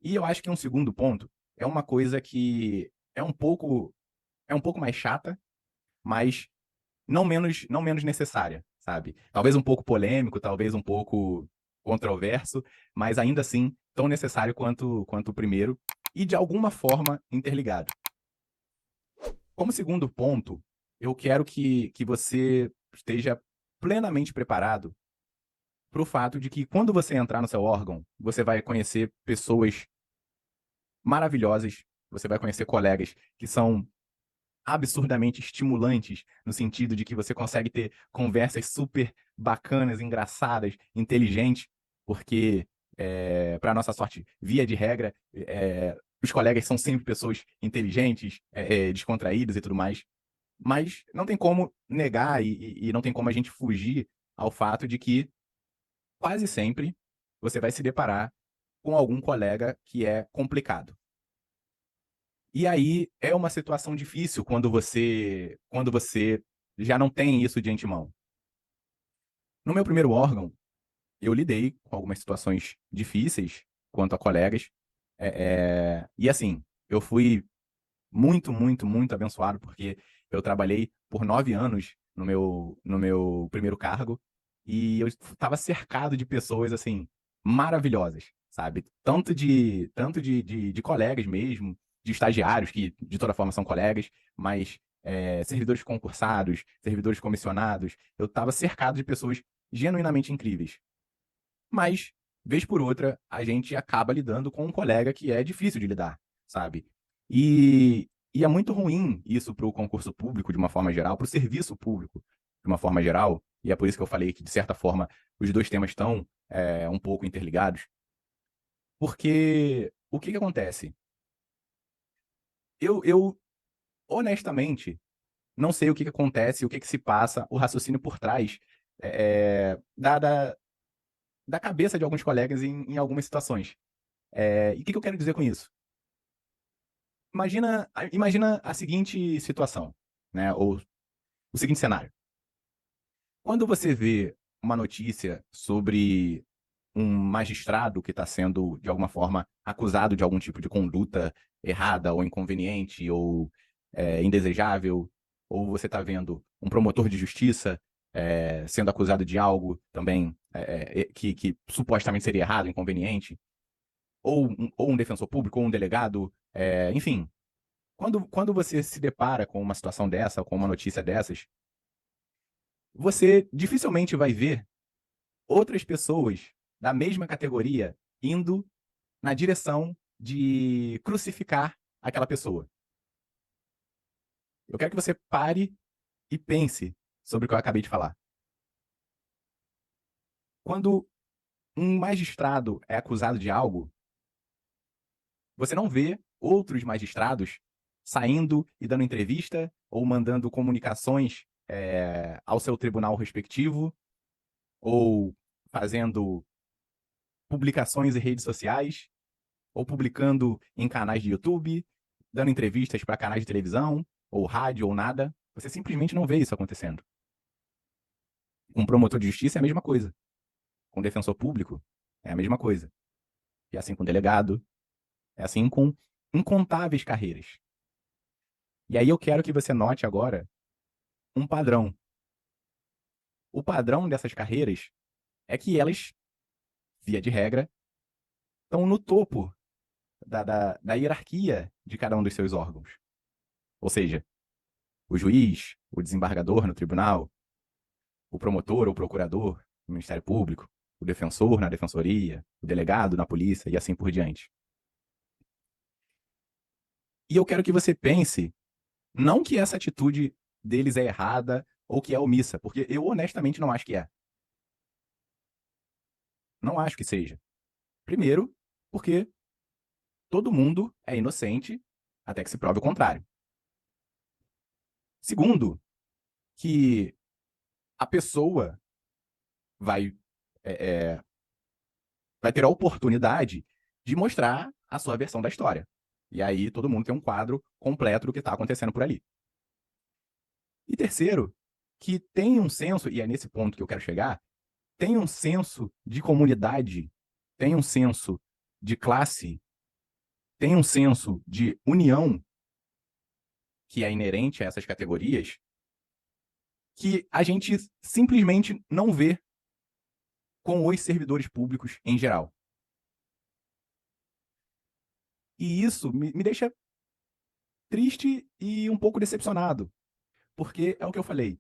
E eu acho que um segundo ponto é uma coisa que é um pouco mais chata, mas não menos necessária, sabe. Talvez um pouco polêmico, talvez um pouco controverso, mas ainda assim tão necessário quanto o primeiro e de alguma forma interligado. Como segundo ponto, eu quero que você esteja plenamente preparado para o fato de que quando você entrar no seu órgão, você vai conhecer pessoas maravilhosas, você vai conhecer colegas que são absurdamente estimulantes, no sentido de que você consegue ter conversas super bacanas, engraçadas, inteligentes, porque, para nossa sorte, via de regra, os colegas são sempre pessoas inteligentes, descontraídas e tudo mais. Mas não tem como negar e não tem como a gente fugir ao fato de que, quase sempre, você vai se deparar com algum colega que é complicado. E aí é uma situação difícil quando você já não tem isso de antemão. No meu primeiro órgão, eu lidei com algumas situações difíceis quanto a colegas, e assim, eu fui muito, muito, muito abençoado, porque eu trabalhei por 9 anos no meu primeiro cargo, e eu estava cercado de pessoas, assim, maravilhosas, sabe. Tanto de colegas mesmo, de estagiários que de toda forma são colegas, mas, servidores concursados, servidores comissionados, eu estava cercado de pessoas genuinamente incríveis. Mas, vez por outra, a gente acaba lidando com um colega que é difícil de lidar, sabe. E é muito ruim isso para o concurso público, de uma forma geral, para o serviço público, de uma forma geral, e é por isso que eu falei que, de certa forma, os 2 temas estão, um pouco interligados, porque o que que acontece? Eu honestamente não sei o que que acontece, o que que se passa, o raciocínio por trás, da cabeça de alguns colegas em algumas situações. E o que que eu quero dizer com isso? Imagina a seguinte situação, né, ou o seguinte cenário: quando você vê uma notícia sobre um magistrado que está sendo, de alguma forma, acusado de algum tipo de conduta errada ou inconveniente ou, indesejável, ou você está vendo um promotor de justiça, sendo acusado de algo também, que supostamente seria errado, inconveniente, ou um defensor público, ou um delegado, enfim. Quando você se depara com uma situação dessa, com uma notícia dessas, você dificilmente vai ver outras pessoas da mesma categoria indo na direção de crucificar aquela pessoa. Eu quero que você pare e pense sobre o que eu acabei de falar. Quando um magistrado é acusado de algo, você não vê outros magistrados saindo e dando entrevista ou mandando comunicações, ao seu tribunal respectivo, ou fazendo publicações em redes sociais, ou publicando em canais de YouTube, dando entrevistas para canais de televisão, ou rádio, ou nada. Você simplesmente não vê isso acontecendo. Com um promotor de justiça é a mesma coisa. Com um defensor público é a mesma coisa. E assim com um delegado, é assim com incontáveis carreiras. E aí eu quero que você note agora um padrão. O padrão dessas carreiras é que elas, via de regra, estão no topo da hierarquia de cada um dos seus órgãos. Ou seja, o juiz, o desembargador no tribunal, o promotor ou procurador no Ministério Público, o defensor na defensoria, o delegado na polícia e assim por diante. E eu quero que você pense, não que essa atitude deles é errada ou que é omissa, porque eu honestamente não acho que é. Não acho que seja. Primeiro, porque todo mundo é inocente até que se prove o contrário. Segundo, que a pessoa vai, é, é, vai ter a oportunidade de mostrar a sua versão da história. E aí todo mundo tem um quadro completo do que está acontecendo por ali. E terceiro, que tem um senso, e é nesse ponto que eu quero chegar, tem um senso de comunidade, tem um senso de classe tem um senso de união que é inerente a essas categorias que a gente simplesmente não vê com os servidores públicos em geral. E isso me deixa triste e um pouco decepcionado, porque é o que eu falei.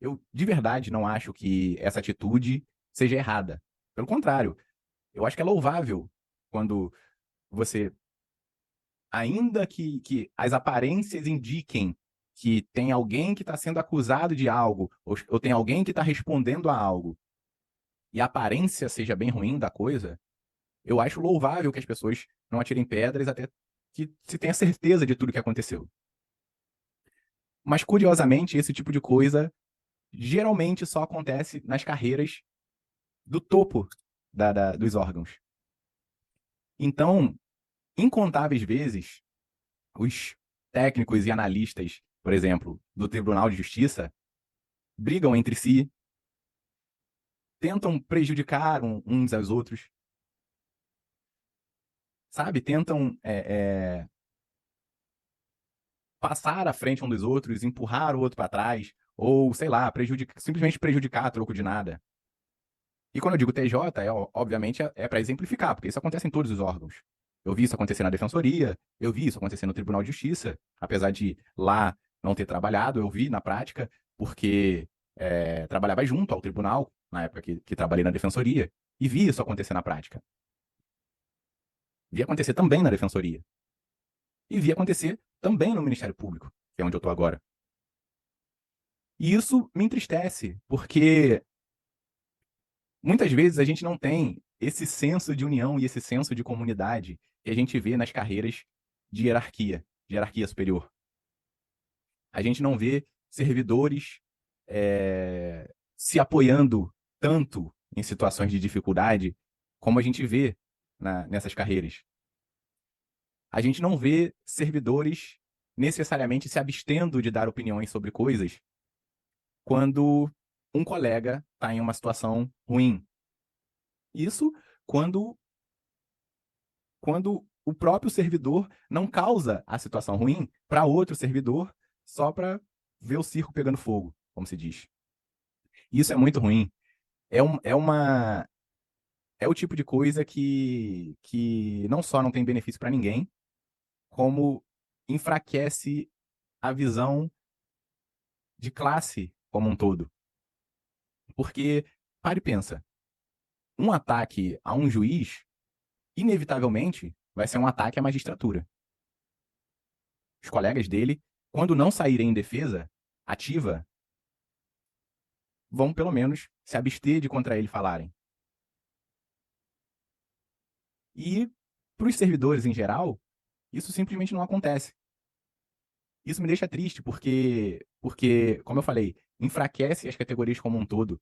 Eu de verdade não acho que essa atitude seja errada. Pelo contrário, eu acho que é louvável quando você, ainda que as aparências indiquem que tem alguém que está sendo acusado de algo, ou tem alguém que está respondendo a algo, e a aparência seja bem ruim da coisa, eu acho louvável que as pessoas não atirem pedras até que se tenha certeza de tudo que aconteceu. Mas, curiosamente, esse tipo de coisa geralmente só acontece nas carreiras do topo dos órgãos. Então, incontáveis vezes, os técnicos e analistas, por exemplo, do Tribunal de Justiça, brigam entre si, tentam prejudicar uns aos outros, sabe? Tentam passar à frente um dos outros, empurrar o outro para trás, ou, sei lá, simplesmente prejudicar a troco de nada. E quando eu digo TJ, obviamente é para exemplificar, porque isso acontece em todos os órgãos. Eu vi isso acontecer na Defensoria, eu vi isso acontecer no Tribunal de Justiça, apesar de lá não ter trabalhado, eu vi na prática, porque trabalhava junto ao tribunal, na época que trabalhei na Defensoria, e vi isso acontecer na prática. Vi acontecer também na Defensoria. E vi acontecer também no Ministério Público, que é onde eu estou agora. E isso me entristece, porque muitas vezes a gente não tem esse senso de união e esse senso de comunidade que a gente vê nas carreiras de hierarquia superior. A gente não vê servidores se apoiando tanto em situações de dificuldade como a gente vê nessas carreiras. A gente não vê servidores necessariamente se abstendo de dar opiniões sobre coisas quando um colega está em uma situação ruim. Isso quando o próprio servidor não causa a situação ruim para outro servidor só para ver o circo pegando fogo, como se diz. Isso é muito ruim. É o tipo de coisa que não só não tem benefício para ninguém, como enfraquece a visão de classe como um todo. Porque, pare e pensa, um ataque a um juiz, inevitavelmente, vai ser um ataque à magistratura. Os colegas dele, quando não saírem em defesa ativa, vão pelo menos se abster de contra ele falarem. E para os servidores em geral, isso simplesmente não acontece. Isso me deixa triste porque, como eu falei, enfraquece as categorias como um todo,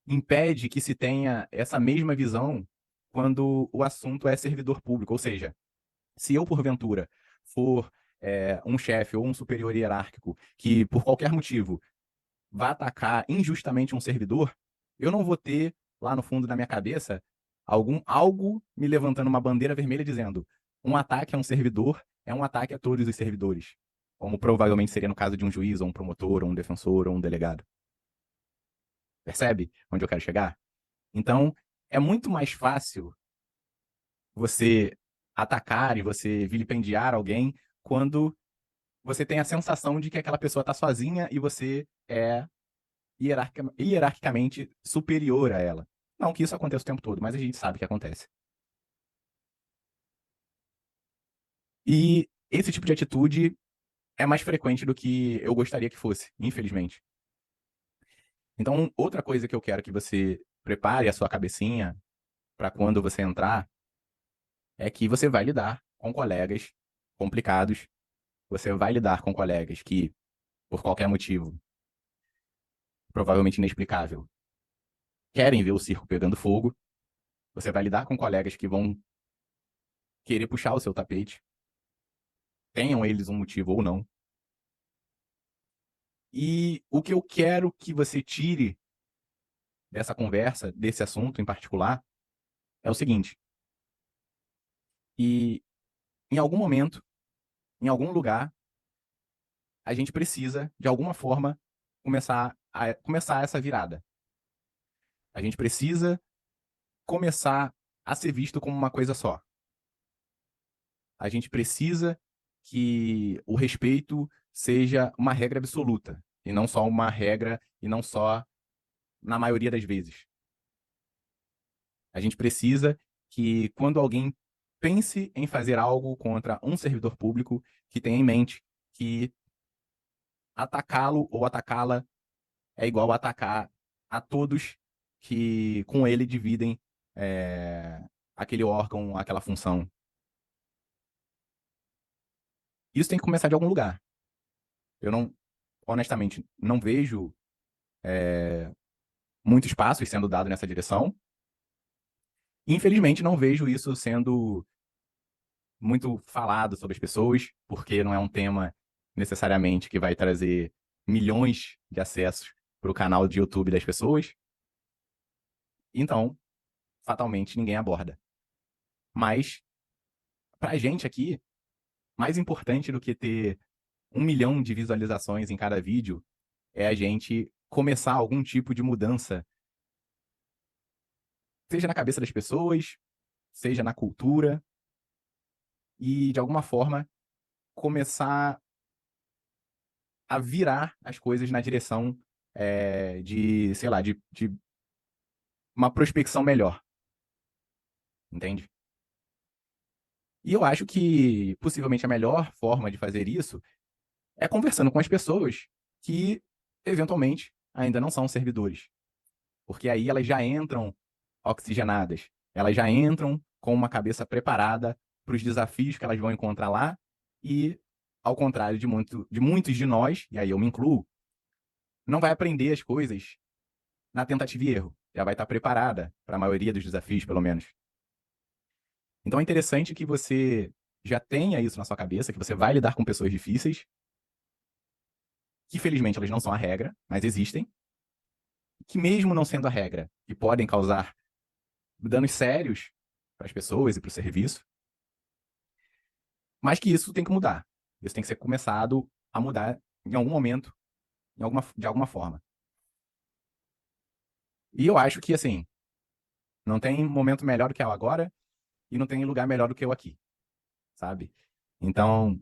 impede que se tenha essa mesma visão quando o assunto é servidor público. Ou seja, se eu, porventura, for um chefe ou um superior hierárquico que, por qualquer motivo, vá atacar injustamente um servidor, eu não vou ter lá no fundo da minha cabeça algo me levantando uma bandeira vermelha dizendo: um ataque a um servidor é um ataque a todos os servidores, como provavelmente seria no caso de um juiz, ou um promotor, ou um defensor, ou um delegado. Percebe onde eu quero chegar? Então, é muito mais fácil você atacar e você vilipendiar alguém quando você tem a sensação de que aquela pessoa está sozinha e você é hierarquicamente superior a ela. Não que isso aconteça o tempo todo, mas a gente sabe que acontece. E esse tipo de atitude é mais frequente do que eu gostaria que fosse, infelizmente. Então, outra coisa que eu quero que você prepare a sua cabecinha para quando você entrar é que você vai lidar com colegas complicados, você vai lidar com colegas que, por qualquer motivo, provavelmente inexplicável, querem ver o circo pegando fogo, você vai lidar com colegas que vão querer puxar o seu tapete, tenham eles um motivo ou não. E o que eu quero que você tire dessa conversa, desse assunto em particular, é o seguinte: e em algum momento, em algum lugar, a gente precisa, de alguma forma, começar essa virada. A gente precisa começar a ser visto como uma coisa só. A gente precisa que o respeito seja uma regra absoluta, e não só uma regra, e não só na maioria das vezes. A gente precisa que, quando alguém pense em fazer algo contra um servidor público, que tenha em mente que atacá-lo ou atacá-la é igual a atacar a todos que com ele dividem é, aquele órgão, aquela função. Isso tem que começar de algum lugar. Eu não, honestamente, não vejo muitos passos sendo dados nessa direção. Infelizmente, não vejo isso sendo muito falado sobre as pessoas, porque não é um tema necessariamente que vai trazer milhões de acessos para o canal de YouTube das pessoas. Então, fatalmente, ninguém aborda. Mas, para a gente aqui, mais importante do que ter 1 milhão de visualizações em cada vídeo é a gente começar algum tipo de mudança, seja na cabeça das pessoas, seja na cultura, e, de alguma forma, começar a virar as coisas na direção de, sei lá, de uma prospecção melhor, entende? E eu acho que, possivelmente, a melhor forma de fazer isso é conversando com as pessoas que, eventualmente, ainda não são servidores. Porque aí elas já entram oxigenadas, elas já entram com uma cabeça preparada para os desafios que elas vão encontrar lá e, ao contrário de muitos de nós, e aí eu me incluo, não vai aprender as coisas na tentativa e erro. Já vai estar preparada para a maioria dos desafios, pelo menos. Então é interessante que você já tenha isso na sua cabeça, que você vai lidar com pessoas difíceis, que felizmente elas não são a regra, mas existem, que mesmo não sendo a regra, e podem causar danos sérios para as pessoas e para o serviço, mas que isso tem que mudar. Isso tem que ser começado a mudar em algum momento, de alguma forma. E eu acho que, assim, não tem momento melhor do que o agora e não tem lugar melhor do que o aqui, sabe? Então,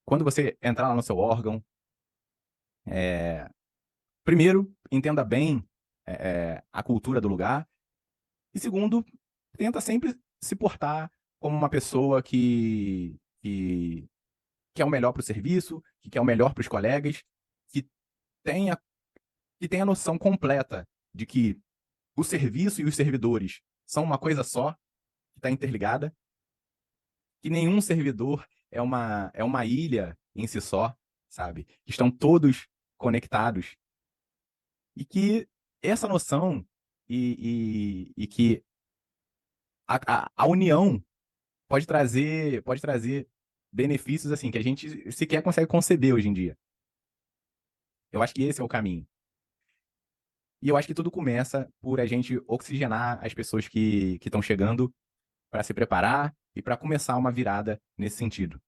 quando você entrar lá no seu órgão, primeiro, entenda bem a cultura do lugar. E segundo, tenta sempre se portar como uma pessoa que quer o melhor para o serviço, que quer o melhor para os colegas, que tenha, que tenha a noção completa de que o serviço e os servidores são uma coisa só, que está interligada, que nenhum servidor é uma ilha em si só, sabe? Que estão todos conectados. E que essa noção e que a união pode trazer benefícios assim que a gente sequer consegue conceber hoje em dia. Eu acho que esse é o caminho. E eu acho que tudo começa por a gente oxigenar as pessoas que estão chegando para se preparar e para começar uma virada nesse sentido.